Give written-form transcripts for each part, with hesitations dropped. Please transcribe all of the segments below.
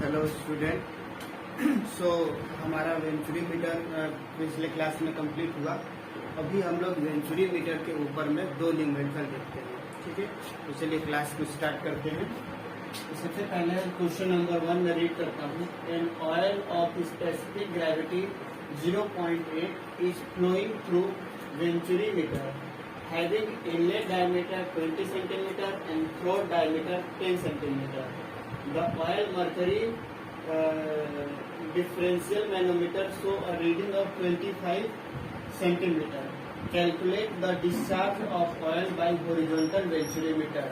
Hello student. So हमारा venturi meter पिछले class में कंप्लीट हुआ। अभी हम लोग वेंचुरी मीटर के ऊपर में दो न्यूमेरिकल देखते हैं, ठीक है। तो चलिए क्लास को स्टार्ट करते हैं। तो सबसे पहले क्वेश्चन नंबर 1 में रीड करता हूँ। An oil of specific gravity 0.8 is flowing through venturi meter having inlet diameter 20 cm and throat diameter 10 cm. The oil mercury differential manometer show a reading of 25 cm. Calculate the discharge of oil by horizontal venturimeter.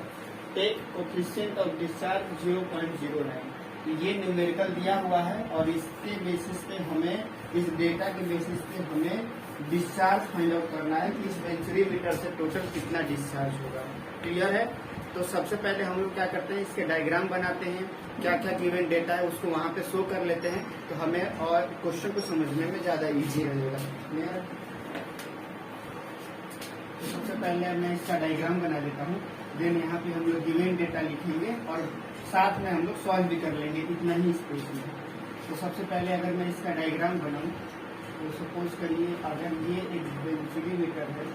Take coefficient of discharge 0.09. ये numerical दिया हुआ है और इसके basis पे हमें, इस data के बेसिस पे हमें डिस्चार्ज फाइंड आउट करना है कि इस वेंचुरी मीटर से टोटल कितना डिस्चार्ज होगा। क्लियर है? तो सबसे पहले हम लोग क्या करते हैं, इसके डायग्राम बनाते हैं, क्या क्या गिवन डेटा है उसको वहाँ पे शो कर लेते हैं, तो हमें और क्वेश्चन को समझने में ज्यादा इजी रहेगा। क्लियर? तो सबसे पहले मैं इसका डायग्राम बना देता हूँ, देन यहाँ पे हम लोग गिवन डेटा लिखेंगे और साथ में हम लोग सॉल्व भी कर लेंगे, इतना ही स्पेस में। तो सबसे पहले अगर मैं इसका डायग्राम बनाऊँ तो सपोज करिए अगर ये एक वेंचुरी मीटर है,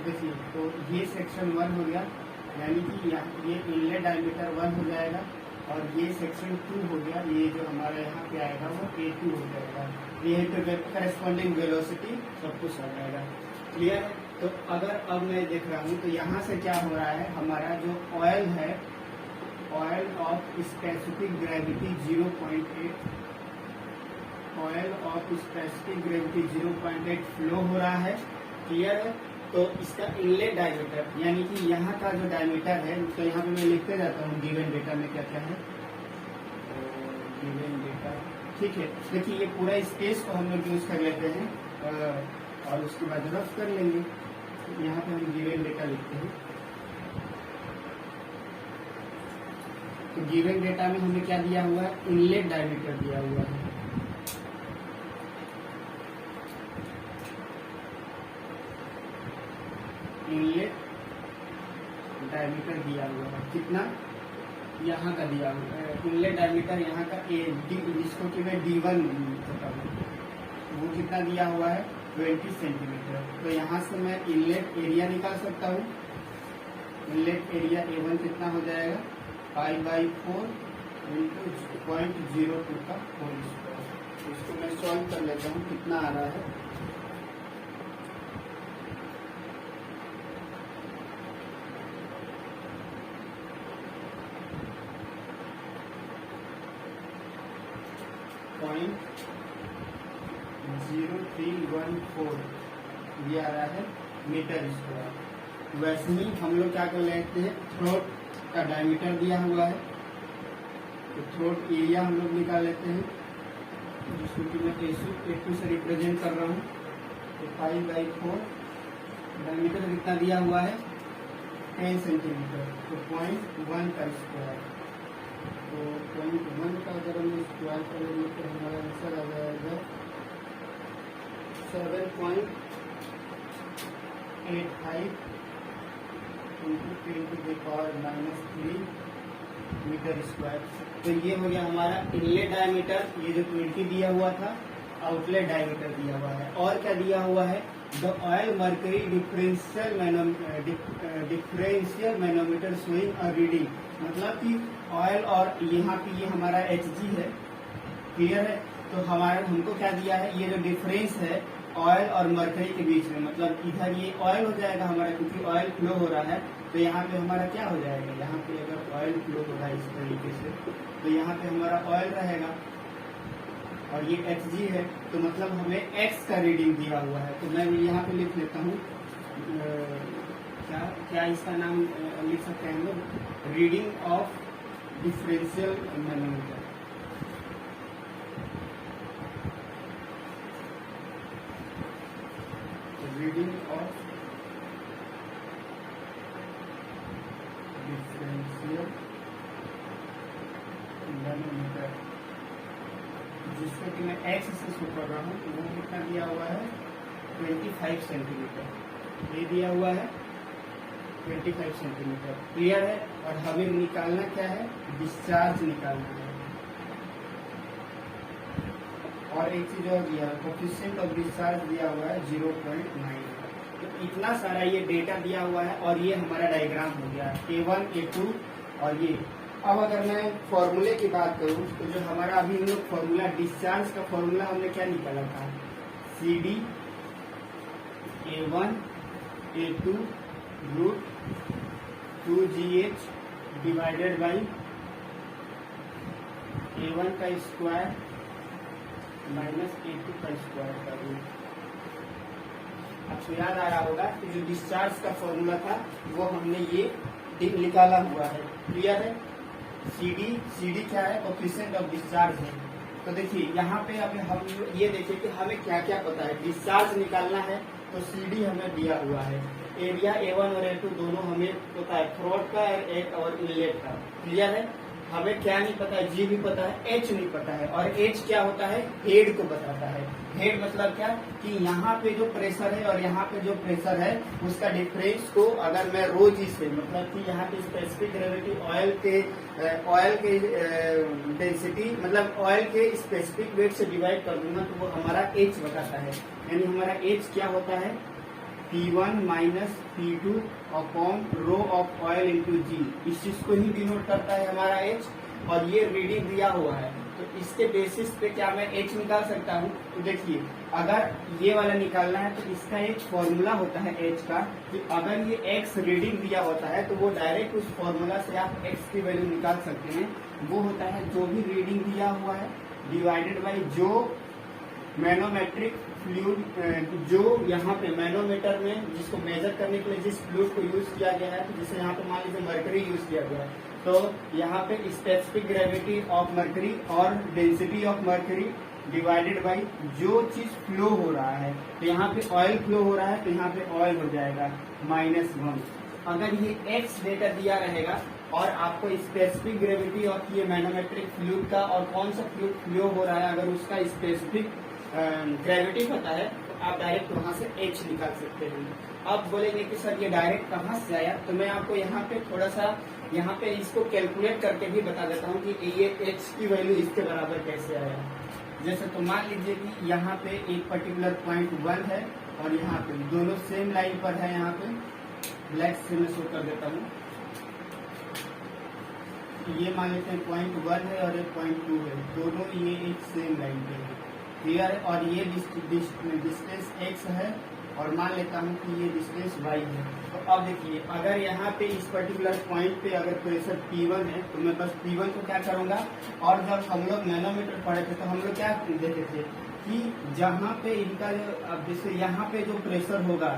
देखिए तो ये सेक्शन 1 हो गया, यानी कि ये इनलेट डायमीटर 1 हो जाएगा और ये सेक्शन 2 हो गया, ये जो हमारा यहाँ पे आएगा वो A2 हो जाएगा। ये तो करस्पॉन्डिंग वेलोसिटी सब कुछ आ जाएगा। क्लियर? तो अगर अब मैं देख रहा हूँ तो यहाँ से क्या हो रहा है, हमारा जो ऑयल है, oil of specific gravity 0.8, oil of specific gravity 0.8 flow हो रहा है। क्लियर है? तो इसका इनलेट डायमीटर यानी कि यहाँ का जो डायमीटर है, तो यहाँ पे मैं लिखते जाता हूँ गिवन डेटा में क्या क्या है। गिवन डेटा, ठीक है। देखिए ये पूरा स्पेस को हम लोग यूज कर लेते हैं और उसके बाद रफ कर लेंगे। तो यहाँ पे हम गिवन डेटा लिखते हैं। तो गिवन डेटा में हमें क्या दिया हुआ है, इनलेट डायमीटर दिया हुआ है। इनलेट डायमीटर दिया हुआ है कितना, यहाँ का दिया हुआ है इनलेट डायमीटर, यहाँ का जिसको कि मैं D1 कहता हूँ, वो कितना दिया हुआ है 20 सेंटीमीटर। तो यहाँ से मैं इनलेट एरिया निकाल सकता हूँ। इनलेट एरिया A1 कितना हो जाएगा 5/4 × 0.02 का होल स्क्वायर। इसको मैं सॉल्व कर लेता हूँ, कितना आ रहा है। .0314 ये आ रहा है मीटर स्क्वायर। वैसे ही हम लोग क्या कर लेते हैं, थ्रोट का डायमीटर दिया हुआ है तो थ्रोट एरिया हम लोग निकाल लेते हैं, जिसको कि मैं A2 से रिप्रेजेंट कर रहा हूँ। तो 5/4 डायमीटर कितना दिया हुआ है 10 सेंटीमीटर, तो 0.1 का स्क्वायर। तो 0.1 का अगर हम स्क्वायर करेंगे तो हमारा आंसर आ जाएगा 7.85 × 10⁻³ मीटर स्क्वायर। तो ये हो गया हमारा इनलेट डायमीटर, ये जो 20 दिया हुआ था, आउटलेट डायमीटर दिया हुआ है। और क्या दिया हुआ है, the oil mercury differential manometer showing a reading, मतलब कि ऑयल और यहाँ पे ये हमारा Hg है। क्लियर है? तो हमारा हमको क्या दिया है, ये जो डिफरेंस है ऑयल और मर्करी के बीच में, मतलब इधर ये ऑयल हो जाएगा हमारा, क्योंकि ऑयल फ्लो हो रहा है, तो यहाँ पे हमारा क्या हो जाएगा, यहाँ पे अगर ऑयल फ्लो होगा इस तरीके से तो यहाँ पे हमारा ऑयल रहेगा और ये Hg है, तो मतलब हमें x का रीडिंग दिया हुआ है। तो मैं यहाँ पे लिख लेता हूँ, क्या क्या इसका नाम लिख सकते हैं हम लोग, reading of differential manometer. Reading of differential manometer, जिसको कि मैं x से शो कर रहा हूँ, तो वो कितना दिया हुआ है 25 सेंटीमीटर, ये दिया हुआ है 25 सेंटीमीटर। क्लियर है। और हमें निकालना क्या है, डिस्चार्ज निकालना है। और एक चीज और दिया है, कोएफिशिएंट ऑफ डिस्चार्ज दिया हुआ है 0.9। तो इतना सारा ये डेटा दिया हुआ है और ये हमारा डायग्राम हो गया A1 A2 और ये। अब अगर मैं फॉर्मूले की बात करूं तो जो हमारा अभी हम लोग फॉर्मूला, डिस्चार्ज का फॉर्मूला हमने क्या निकाला था, CD A1 A2 root 2GH divided by A1 का स्क्वायर माइनस A2 का स्क्वायर का रूट। आपको याद आ रहा होगा कि जो डिस्चार्ज का फॉर्मूला था वो हमने ये निकाला हुआ है। क्लियर है। CD क्या है, कोएफिशिएंट ऑफ डिस्चार्ज है। तो देखिए यहाँ पे अब हम ये देखिए कि हमें क्या क्या पता है, डिस्चार्ज निकालना है तो CD हमें दिया हुआ है, एरिया A1 और A2 दोनों हमें पता है, थ्रोट का और इनलेट का। क्लियर है। हमें क्या नहीं पता है, G भी पता है, H नहीं पता है। और H क्या होता है, हेड को बताता है। हेड मतलब क्या कि यहाँ पे जो प्रेशर है और यहाँ पे जो प्रेशर है उसका डिफरेंस को अगर मैं रो जी से, मतलब कि यहाँ पे स्पेसिफिक ग्रेविटी ऑयल के डेंसिटी मतलब ऑयल के स्पेसिफिक वेट से डिवाइड कर दूंगा तो वो हमारा H बताता है। यानी हमारा H क्या होता है, P1 minus P2 upon rho of oil into G। इस चीज को ही डिनोट करता है हमारा H। और ये रीडिंग दिया हुआ है तो इसके बेसिस पे क्या मैं H निकाल सकता हूँ। तो देखिए अगर ये वाला निकालना है तो इसका एक फॉर्मूला होता है H का, कि अगर ये X रीडिंग दिया होता है तो वो डायरेक्ट उस फॉर्मूला से आप X की वैल्यू निकाल सकते हैं। वो होता है जो भी रीडिंग दिया हुआ है डिवाइडेड बाई जो मैनोमेट्रिक फ्लूइड, जो यहाँ पे मैनोमीटर में जिसको मेजर करने के लिए जिस फ्लूइड को यूज किया गया है, तो जिसे यहाँ पे मान लीजिए मर्करी यूज किया गया है, तो यहाँ पे स्पेसिफिक ग्रेविटी ऑफ मर्करी और density of mercury divided by जो चीज फ्लो हो रहा है। तो यहाँ पे ऑयल फ्लो हो रहा है तो यहाँ पे ऑयल हो जाएगा -1। अगर ये X डेटा दिया रहेगा और आपको स्पेसिफिक ग्रेविटी और ये मैनोमेट्रिक फ्लूइड का और कौन सा फ्लूइड फ्लो हो रहा है, अगर उसका स्पेसिफिक ग्रेविटी पता है तो आप डायरेक्ट वहां से H निकाल सकते हैं। अब बोलेंगे कि सर ये डायरेक्ट कहाँ से आया, तो मैं आपको यहाँ पे थोड़ा सा यहाँ पे इसको कैलकुलेट करके भी बता देता हूँ कि ये H की वैल्यू इसके बराबर कैसे आया। जैसे तो मान लीजिए कि यहाँ पे एक पर्टिकुलर पॉइंट 1 है और यहाँ पे दोनों सेम लाइन पर है। यहाँ पे ब्लैक से मैं शो कर देता हूँ। ये मान लेते हैं पॉइंट 1 है और एक पॉइंट 2 है, दोनों ये एक सेम लाइन पे है। क्लियर है। और ये डिस्टेंस x है और मान लेता हूँ कि ये डिस्टेंस y है। तो अब देखिए अगर यहाँ पे इस पर्टिकुलर पॉइंट पे अगर प्रेशर P1 है तो मैं बस P1 को क्या करूंगा, और जब हम लोग मैनोमीटर पढ़े थे तो हम लोग क्या देखे थे कि जहाँ पे इनका जो, अब जैसे यहाँ पे जो प्रेशर होगा,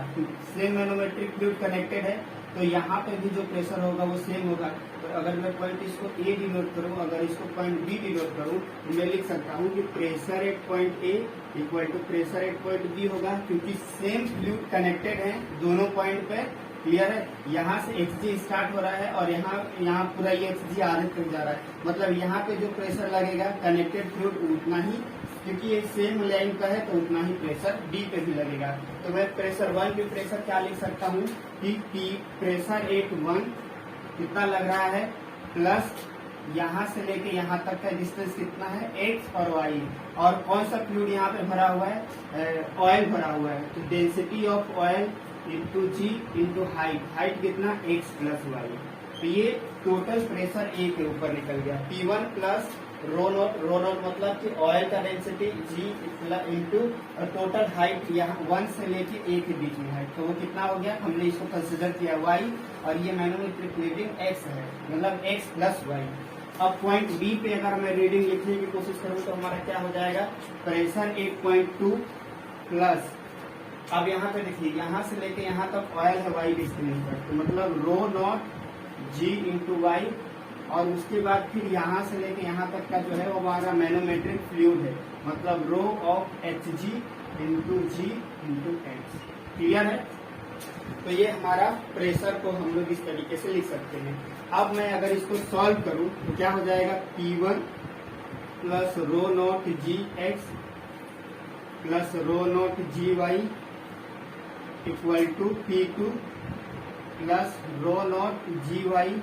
सेम मैनोमेट्रिक फ्लूइड कनेक्टेड है तो यहाँ पे भी जो प्रेशर होगा वो सेम होगा। तो अगर मैं पॉइंट इसको A डिनोट करूँ, अगर इसको पॉइंट B डिनोट करूँ तो मैं लिख सकता हूँ कि pressure at point A equal to pressure at point B होगा, क्योंकि सेम फ्लूइड कनेक्टेड है दोनों पॉइंट पे। क्लियर है। यहाँ से Hg स्टार्ट हो रहा है और यहाँ पूरा ये Hg आगे तक जा रहा है, मतलब यहाँ पे जो प्रेशर लगेगा कनेक्टेड फ्लूइड उतना ही, क्योंकि ये सेम लाइन का है तो उतना ही प्रेशर D पे भी लगेगा। तो मैं प्रेशर 1 पे प्रेशर क्या लिख सकता हूँ कि प्रेशर एट 1 कितना लग रहा है, प्लस यहाँ से लेके यहाँ तक का डिस्टेंस कितना है x और y, और कौन सा फ्लूइड यहाँ पे भरा हुआ है, ऑयल भरा हुआ है। तो density of oil into G into height कितना x प्लस y। तो ये टोटल प्रेशर A के ऊपर निकल गया, P1 प्लस रो नॉट मतलब कि ऑयल का डेंसिटी जी इंटू टोटल हाइट यहाँ 1 से लेके a के बीच में है, तो वो कितना हो गया, हमने इसको कंसिडर किया y, और ये मैनोमेट्रिक रीडिंग x है, मतलब x प्लस y। अब पॉइंट बी पे अगर मैं रीडिंग लिखने की कोशिश करूँ तो हमारा क्या हो जाएगा, प्रेशर 8.2 प्लस, अब यहाँ पे देखिए यहाँ से लेके यहाँ तक ऑयल है y डिस्टेंस पर, तो मतलब रो नॉट g इंटू वाई, और उसके बाद फिर यहाँ से लेके यहाँ तक का जो है वो हमारा मैनोमेट्रिक फ्लूइड है, मतलब rho of H G into G into H. Clear है? तो ये हमारा प्रेशर को हम लोग इस तरीके से लिख सकते हैं। अब मैं अगर इसको सॉल्व करूं तो क्या हो जाएगा, P1 plus rho not G X plus rho not G Y equal to P2 plus rho not G Y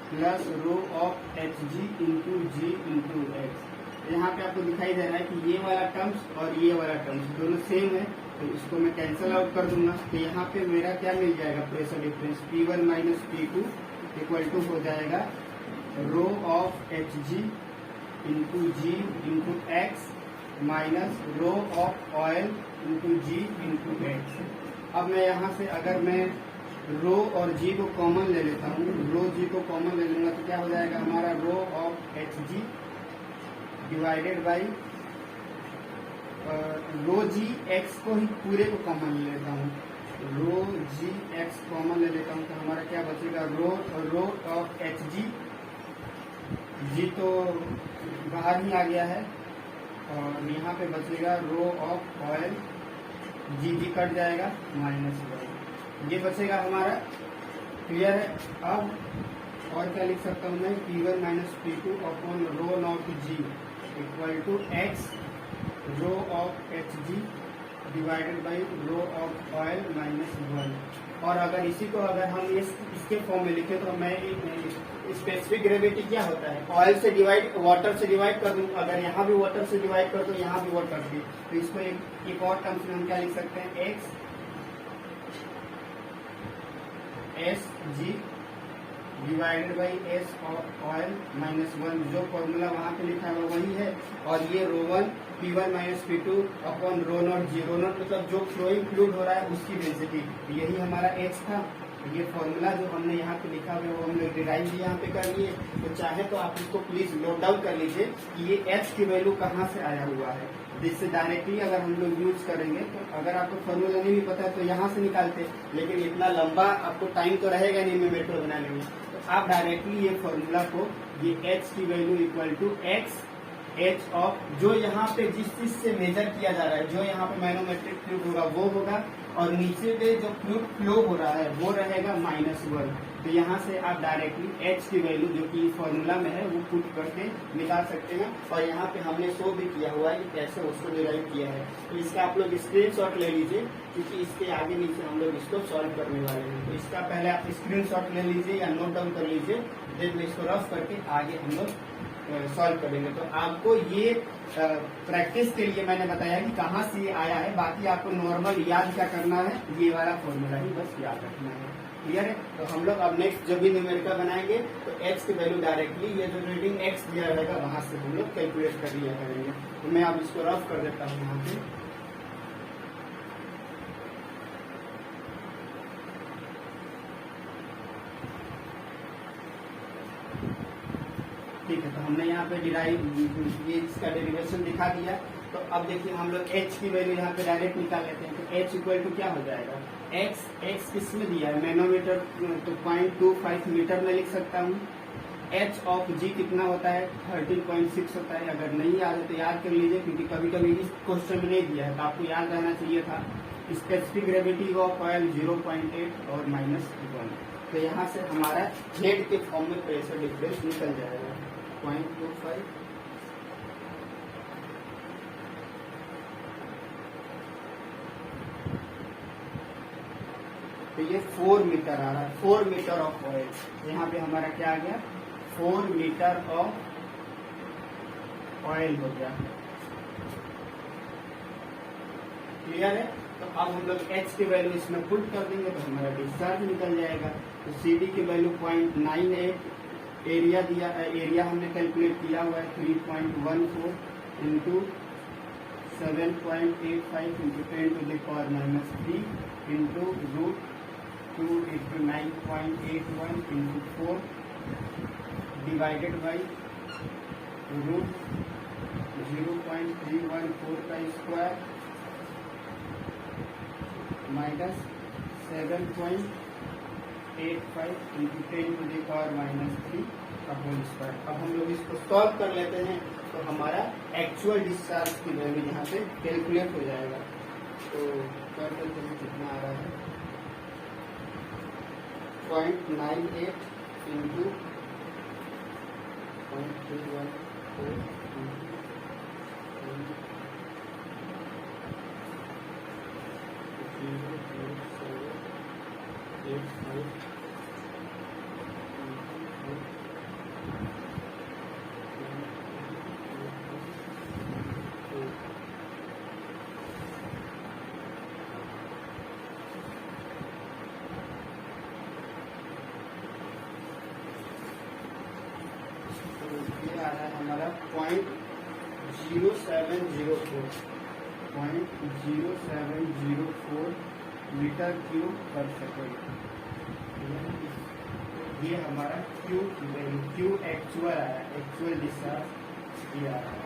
plus rho of H G into G into X. यहाँ पे आपको दिखाई दे रहा है कि ये वाला टर्म्स और ये वाला टर्म्स दोनों सेम है, तो इसको मैं कैंसिल आउट कर दूंगा। तो यहाँ पे मेरा क्या मिल जाएगा, pressure difference P1 minus P2 equal to हो जाएगा rho of H G into G into X minus rho of oil into G into X. अब मैं यहाँ से अगर मैं रो और जी को कॉमन ले लेता हूँ, रो जी को कॉमन ले लूंगा तो क्या हो जाएगा हमारा rho of H G divided by rho G X को ही पूरे को कॉमन ले लेता हूँ, रो जी एक्स कॉमन ले लेता हूँ तो हमारा क्या बचेगा, रो ऑफ एच जी, जी तो बाहर ही आ गया है, और यहाँ पे बचेगा rho of oil, G cut जाएगा माइनस वाई, ये बचेगा हमारा। क्लियर है? अब और क्या लिख सकता हूँ मैं, P1 minus P2 upon rho not G equal to X rho of H G divided by rho of oil minus one. और अगर इसी को अगर हम इसके फॉर्म में लिखे तो मैं स्पेसिफिक ग्रेविटी क्या होता है, ऑयल से डिवाइड वाटर से डिवाइड कर दूं, अगर यहाँ भी वाटर से डिवाइड कर दो यहाँ भी वाटर से, तो इसको एक और टर्म्स में हम क्या लिख सकते हैं, x S G divided by S of oil minus one, जो फॉर्मूला वहां पे लिखा है वही है, और ये rho one P1 minus P2 upon rho not g, rho naught मतलब जो फ्लोइंग फ्लूइड हो रहा है उसकी डेंसिटी, यही हमारा एक्स था। ये फॉर्मूला जो हमने यहाँ पे लिखा हुआ है वो हमने डिराइव भी यहाँ पे कर लिए, तो चाहे तो आप इसको प्लीज नोट डाउन कर लीजिए कि ये एच की वैल्यू कहाँ से आया हुआ है, जिससे डायरेक्टली अगर हम लोग यूज करेंगे तो अगर आपको फॉर्मूला नहीं भी पता है तो यहाँ से निकालते, लेकिन इतना लंबा आपको टाइम तो रहेगा नहीं न्यूमेरिकल बनाने में, तो आप डायरेक्टली ये फॉर्मूला को, ये एच की value equal to X H of, जो यहाँ पे जिस चीज से मेजर किया जा रहा है, जो यहाँ पे मैनोमेट्रिक फ्लूइड होगा वो होगा, और नीचे पे जो फ्लूइड फ्लो हो रहा है वो रहेगा माइनस वन। तो यहाँ से आप डायरेक्टली एच की वैल्यू जो कि फॉर्मूला में है वो पुट करके निकाल सकते हैं, और यहाँ पे हमने शो भी किया हुआ है कि कैसे उसको डिराइव किया है। तो इसका आप लोग स्क्रीनशॉट ले लीजिए, क्योंकि इसके आगे नीचे हम लोग इसको सॉल्व करने वाले हैं। तो इसका पहले आप स्क्रीनशॉट ले लीजिए या नोट डाउन कर लीजिए, देन इसको रफ करके आगे हम लोग सॉल्व करेंगे। तो आपको ये प्रैक्टिस के लिए मैंने बताया कि कहाँ से ये आया है, बाकी आपको नॉर्मल याद क्या करना है, ये वाला फॉर्मूला ही बस याद रखना है। क्लियर है? तो हम लोग अब नेक्स्ट जब भी न्यूमेरिकल बनाएंगे तो एक्स की वैल्यू डायरेक्टली ये जो रीडिंग एक्स दिया रहेगा वहां से हम लोग कैलकुलेट कर लिया करेंगे। तो मैं अब इसको रफ कर देता हूँ यहाँ पे। ठीक है, तो हमने यहाँ पे डिराइव ये इसका डेरिवेशन दिखा दिया। तो अब देखिए हम लोग h की वैल्यू यहाँ पे डायरेक्ट निकाल लेते हैं। तो h इक्वल टू क्या हो जाएगा, x किस में दिया है, मैनोमीटर, तो 0.25 मीटर में लिख सकता हूँ। h ऑफ g कितना होता है, 13.6 होता है। अगर नहीं याद है तो याद कर लीजिए, क्योंकि कभी कभी इस क्वेश्चन में नहीं दिया है तो आपको याद रहना चाहिए था। स्पेसिफिक ग्रेविटी ऑफ ऑयल 0.8 और -1। तो यहाँ से हमारा हेड के फॉर्म में प्रेशर डिफरेंस निकल जाएगा 0.25। तो ये 4 मीटर आ रहा है, 4 मीटर ऑफ ऑयल। यहाँ पे हमारा क्या आ गया, 4 मीटर ऑफ ऑयल हो गया। क्लियर है? तो अब हम लोग एच की वैल्यू इसमें पुट कर देंगे तो हमारा डिस्चार्ज निकल जाएगा। तो सी डी की वैल्यू 0.98 एरिया हमने कैलकुलेट किया हुआ है 3.14 into 7.85 into 10⁻³ into √2 into 9.81 into 4 divided by √0.314 का स्क्वायर माइनस 7.85 इंटू 10⁻³ का होल स्क्वायर। अब हम लोग इसको सॉल्व कर लेते हैं तो हमारा एक्चुअल डिस्चार्ज की वैल्यू यहाँ पे कैलकुलेट हो जाएगा। तो कर देते हैं कितना आ रहा है 0.98 इंटू 0.314 ये आ रहा है हमारा 0.0704 मीटर क्यूब पर सेकेंड। ये हमारा क्यू की वैल्यू, क्यू एक्चुअल आया, एक्चुअल डिस्चार्ज ये आ रहा है।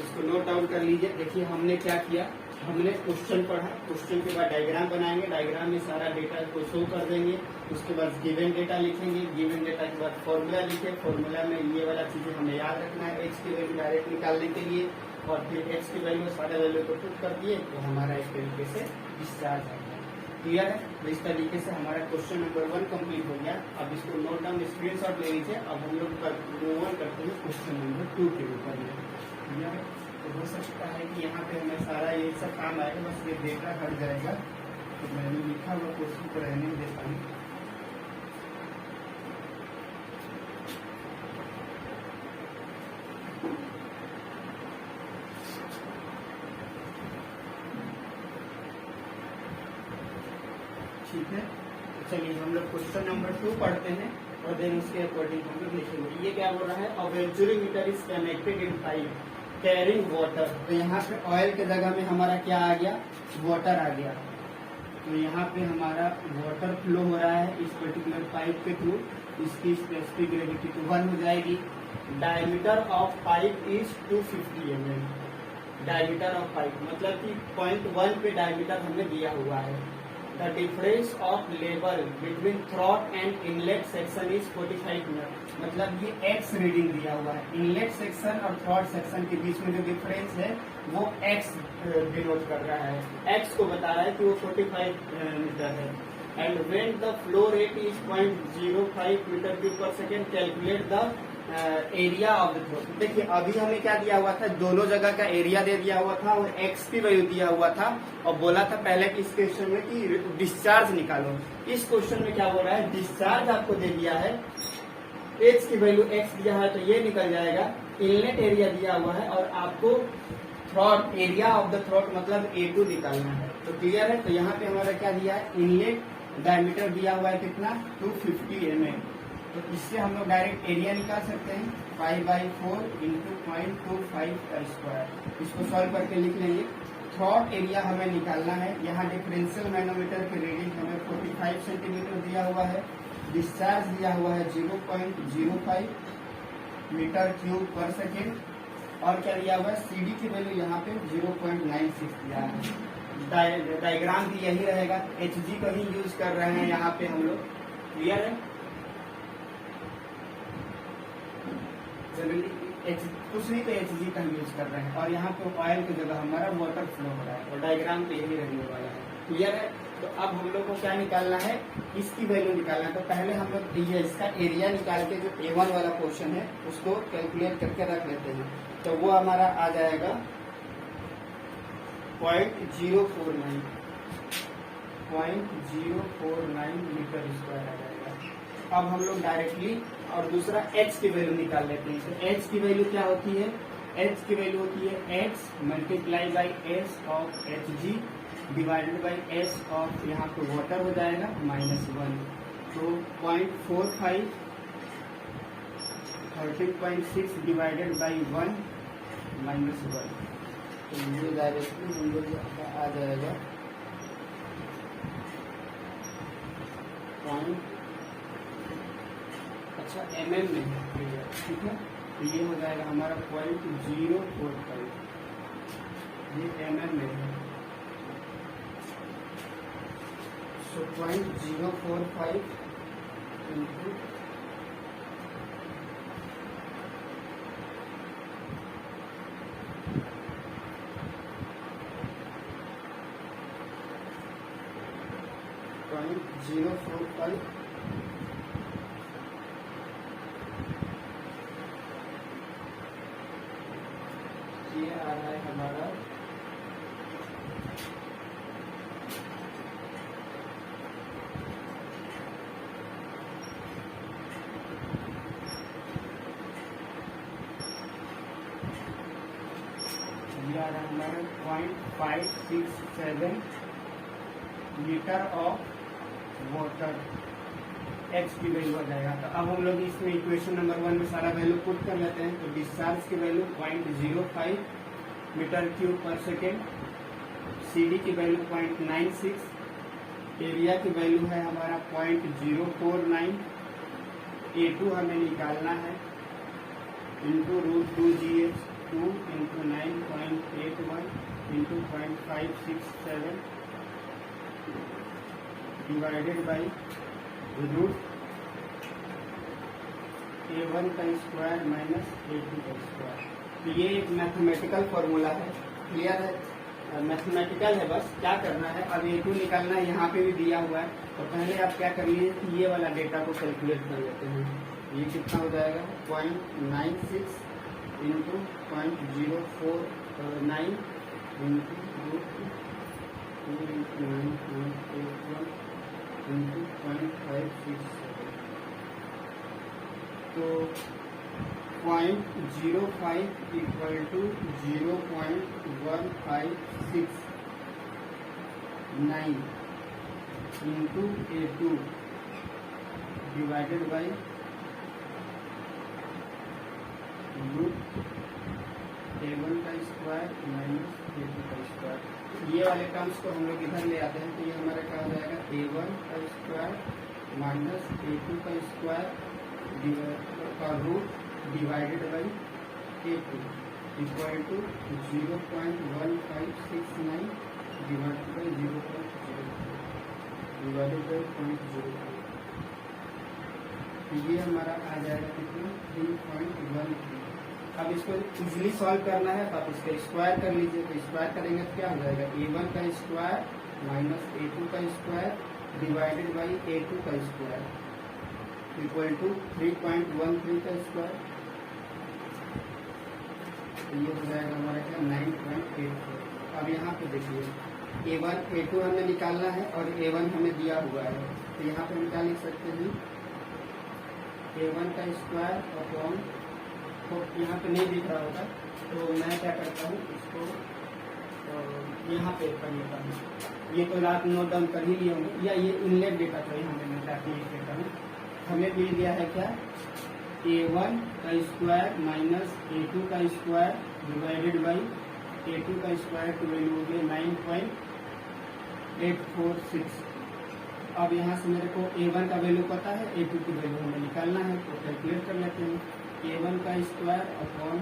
इसको नोट डाउन कर लीजिए। देखिए हमने क्या किया, हमने क्वेश्चन पढ़ा, क्वेश्चन के बाद डायग्राम बनाएंगे, डायग्राम में सारा डेटा को शो कर देंगे, उसके बाद गिवन डेटा लिखेंगे, गिवन डेटा के बाद फॉर्मूला लिखे, फॉर्मूला में ये वाला चीजें हमें याद रखना है, एक्स की वैल्यू डायरेक्ट निकालने के लिए, और फिर एक्स की वैल्यू सारे वैल्यू को पुट कर दिए तो हमारा इस तरीके से डिस्चार्ज आ गया। क्लियर है? तो इस तरीके से हमारा क्वेश्चन नंबर 1 कंप्लीट हो गया। अब इसको नोट डाउन स्क्रीनशॉट ले लीजिए। अब हम लोग मूव ऑन करते हैं क्वेश्चन नंबर 2 के ऊपर में। क्लियर है? तो हो सकता है कि यहाँ पे हमें सारा ये सब काम आएगा, बस ये डेटा हट जाएगा। तो मैंने लिखा हुआ क्वेश्चन को रहने देता हूँ। ठीक है, तो चलिए हम लोग क्वेश्चन नंबर 2 पढ़ते हैं और देन उसके अकॉर्डिंग हम लोग लिखेंगे। ये क्या बोल रहा है, a venturimeter is connected in pipe carrying water. तो यहाँ पे ऑयल के जगह में हमारा क्या आ गया, वाटर आ गया। तो यहाँ पे हमारा वाटर फ्लो हो रहा है इस पर्टिकुलर पाइप के थ्रू। इसकी स्पेसिफिक ग्रेविटी तो 1 हो जाएगी। Diameter of pipe is 250 mm। Diameter of pipe मतलब कि 0.1 पे डायमीटर हमें दिया हुआ है। The difference of level between throat and inlet section is 45 मीटर। मतलब ये x रीडिंग दिया हुआ है, इनलेट सेक्शन और थ्रॉट सेक्शन के बीच में जो डिफरेंस है वो x डिनोट कर रहा है, x को बता रहा है कि वो 45 मीटर है। And when the flow rate is 0.05 metre cube per second, calculate the area of the throat. देखिए अभी हमें क्या दिया हुआ था, दोनों जगह का एरिया दे दिया हुआ था और एक्स की वैल्यू दिया हुआ था, और बोला था पहले कि इस क्वेश्चन में कि डिस्चार्ज निकालो। इस क्वेश्चन में क्या बोल रहा है, डिस्चार्ज आपको दे दिया है, एक्स की वैल्यू एक्स दिया है तो ये निकल जाएगा। इनलेट एरिया दिया हुआ है और आपको throat area of the throat मतलब A2 निकालना है। तो क्लियर है? तो यहाँ पे हमारा क्या दिया है, इनलेट डायमीटर दिया हुआ है कितना, 250 mm। तो इससे हम लोग डायरेक्ट एरिया निकाल सकते हैं, 5/4 इंटू 0.25 का स्क्वायर। इसको सॉल्व करके लिख लेंगे। थ्रॉट एरिया हमें निकालना है। यहाँ डिफरेंशियल मैनोमीटर की रीडिंग हमें 45 सेंटीमीटर दिया हुआ है। डिस्चार्ज दिया हुआ है 0.05 मीटर क्यूब पर सेकेंड, और क्या दिया हुआ है, CD की वैल्यू यहाँ पे 0.96 दिया है। डायग्राम भी यही रहेगा, HG का ही यूज कर रहे हैं यहाँ पे हम लोग। क्लियर है? जनरली कुछ नहीं तो HG का यूज कर रहे हैं, और यहाँ पे ऑयल की जगह हमारा वाटर फ्लो हो रहा है, और डायग्राम तो यही रहने वाला है। क्लियर है? तो अब हम लोग को क्या निकालना है, इसकी वैल्यू निकालना है। तो पहले हम लोग ये इसका एरिया निकाल के जो A1 वाला पोर्शन है उसको कैलकुलेट करके रख लेते हैं। तो वो हमारा आ जाएगा 0.049 मीटर स्क्वायर आ जाएगा। अब हम लोग डायरेक्टली और दूसरा h की वैल्यू निकाल लेते हैं। तो h की वैल्यू क्या होती है, h की वैल्यू होती है x multiply by s of HG divided by s of यहाँ पे वाटर हो जाएगा -1। तो 0.45 13.6 डिवाइडेड बाई 1 माइनस 1, तो ये डायरेक्टली हम लोग आ जाएगा पॉइंट, अच्छा mm में है, ठीक है। तो ये हो जाएगा हमारा 0.045, ये mm में है। सो 0.045 इंटू 0.045 ये आ रहा है हमारा हमारा 0.567 लीटर ऑफ वाटर, एच की वैल्यू आ जाएगा। तो अब हम लोग इसमें इक्वेशन नंबर 1 में सारा वैल्यू पुट कर लेते हैं। तो डिस्चार्ज की value 0.05 metre cube per second, CD की वैल्यू 0.96, एरिया की वैल्यू है हमारा 0.049, A2 हमें निकालना है into √2GH 2 into 9.81 into 0.567 divided by root A1 का स्क्वायर माइनस A2 का स्क्वायर। तो ये एक मैथमेटिकल फॉर्मूला है, क्लियर है, मैथमेटिकल है, बस क्या करना है। अब A2 निकालना है, यहाँ पे भी दिया हुआ है। तो पहले आप क्या कर लीजिए कि ये वाला डेटा को कैलकुलेट कर लेते हैं। ये कितना हो जाएगा 0.96 इंटू 0.049 इंटू इंटू 9.81 इंटू 0.567, तो 0.05 equal to 0.1569 into A2 divided by root A1 का स्क्वायर माइनस A2 का स्क्वायर। ये वाले टर्म्स को हम लोग इधर ले आते हैं। तो ये हमारा क्या हो जाएगा A1 का स्क्वायर माइनस A2 का स्क्वायर का root divided by A2 equal to 0.1569 divided by 0.0 divided by 0.05। ये हमारा आ जाएगा कितना 3.13। अब इसको इजीली सॉल्व करना है तो आप इसका स्क्वायर कर लीजिए। तो स्क्वायर करेंगे तो क्या हो जाएगा A1 का स्क्वायर माइनस A2 का स्क्वायर डिवाइडेड बाई A2 का स्क्वायर इक्वल टू 3.13 का स्क्वायर। तो ये हो जाएगा हमारा क्या 9.84। अब यहाँ पे देखिए A1 A2 हमें निकालना है और A1 हमें दिया हुआ है। तो यहाँ पे हम क्या लिख सकते हैं A1 का स्क्वायर अपॉन, तो यहाँ पे नहीं दिख रहा होगा तो मैं क्या करता हूँ इसको यहाँ पे कर लेता हूँ। ये तो रात नोट डाउन कर ही लिए होंगे, या ये इनलेट डेटा चाहिए हमें, मैं ताकि ये देता हूँ। हमें मिल गया है क्या A1 का स्क्वायर माइनस A2 का स्क्वायर डिवाइडेड बाई A2 का स्क्वायर की वैल्यू हो गई 9.846। अब यहाँ से मेरे को A1 का वैल्यू पता है, A2 की वैल्यू हमें निकालना है। तो कैलकुलेट कर लेते हैं। A1 का स्क्वायर अपॉन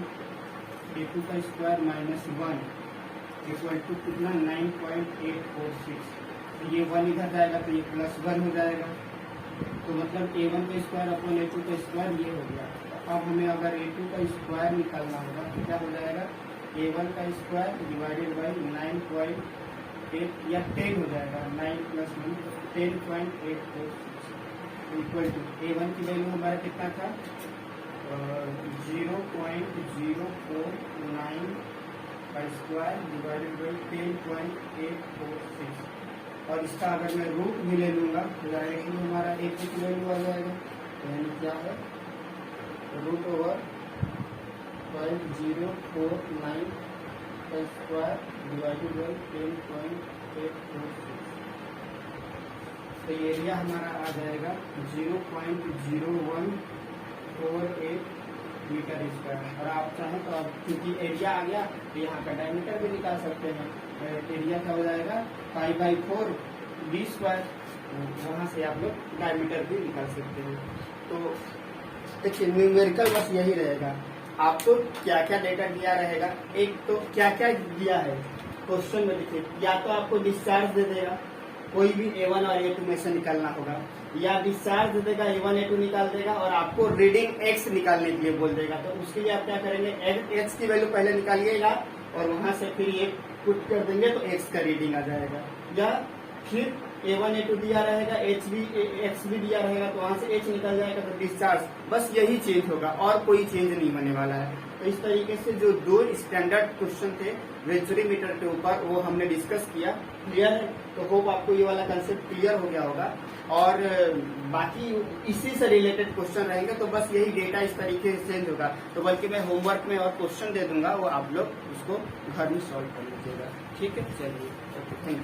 A2 का स्क्वायर माइनस 1 इक्वल टू कितना 9.846। तो ये 1 इधर जाएगा तो ये +1 हो जाएगा। तो मतलब A1 का स्क्वायर अपॉन A2 का स्क्वायर ये हो गया। तो अब हमें अगर A2 का स्क्वायर निकालना होगा तो क्या हो जाएगा A1 का स्क्वायर डिवाइडेड बाई 9.8 या 10 हो जाएगा, 9 + 1 10.846 इक्वल टू A1 की वैल्यू हमारा कितना था 0.049 का स्क्वायर डिवाइडेड बाई 10.846। और इसका अगर मैं रूट भी ले लूँगा तो डायरेक्टली हमारा A2 की वैल्यू आ जाएगा। यानी क्या है √0.049 का स्क्वायर डिवाइडेड बाई 10.846। तो ये एरिया हमारा आ जाएगा 0.0148 मीटर स्क्वायर। और आप चाहें तो आप क्योंकि एरिया आ गया तो यहाँ का डायमीटर भी निकाल सकते हैं। एरिया क्या हो जाएगा 5/4 d स्क्वायर, वहां से आप लोग डायमीटर भी निकाल सकते हैं। तो देखिए न्यूमेरिकल बस यही रहेगा, आपको क्या क्या डेटा दिया रहेगा, एक तो क्या क्या दिया है क्वेश्चन में लिखिए, या तो आपको डिस्चार्ज दे देगा, कोई भी A1 और A2 में से निकालना होगा, या डिस्चार्ज दे देगा A1 A2 निकाल देगा और आपको रीडिंग X निकालने के लिए बोल देगा। तो उसके लिए आप क्या करेंगे, X की वैल्यू पहले निकालिएगा और वहां से फिर ये पुट कर देंगे तो X का रीडिंग आ जाएगा। या फिर A1 A2 दिया रहेगा, X भी दिया रहेगा तो वहां से H निकल जाएगा तो डिस्चार्ज, बस यही चेंज होगा और कोई चेंज नहीं होने वाला है। तो इस तरीके से जो 2 स्टैंडर्ड क्वेश्चन थे वेंचुरीमीटर के ऊपर वो हमने डिस्कस किया। क्लियर है? तो होप आपको ये वाला कंसेप्ट क्लियर हो गया होगा। और बाकी इसी से रिलेटेड क्वेश्चन रहेंगे, तो बस यही डेटा इस तरीके से चेंज होगा। तो बल्कि मैं होमवर्क में और क्वेश्चन दे दूंगा, वो आप लोग उसको घर में सॉल्व कर लीजिएगा। ठीक है, चलिए, ओके, थैंक यू।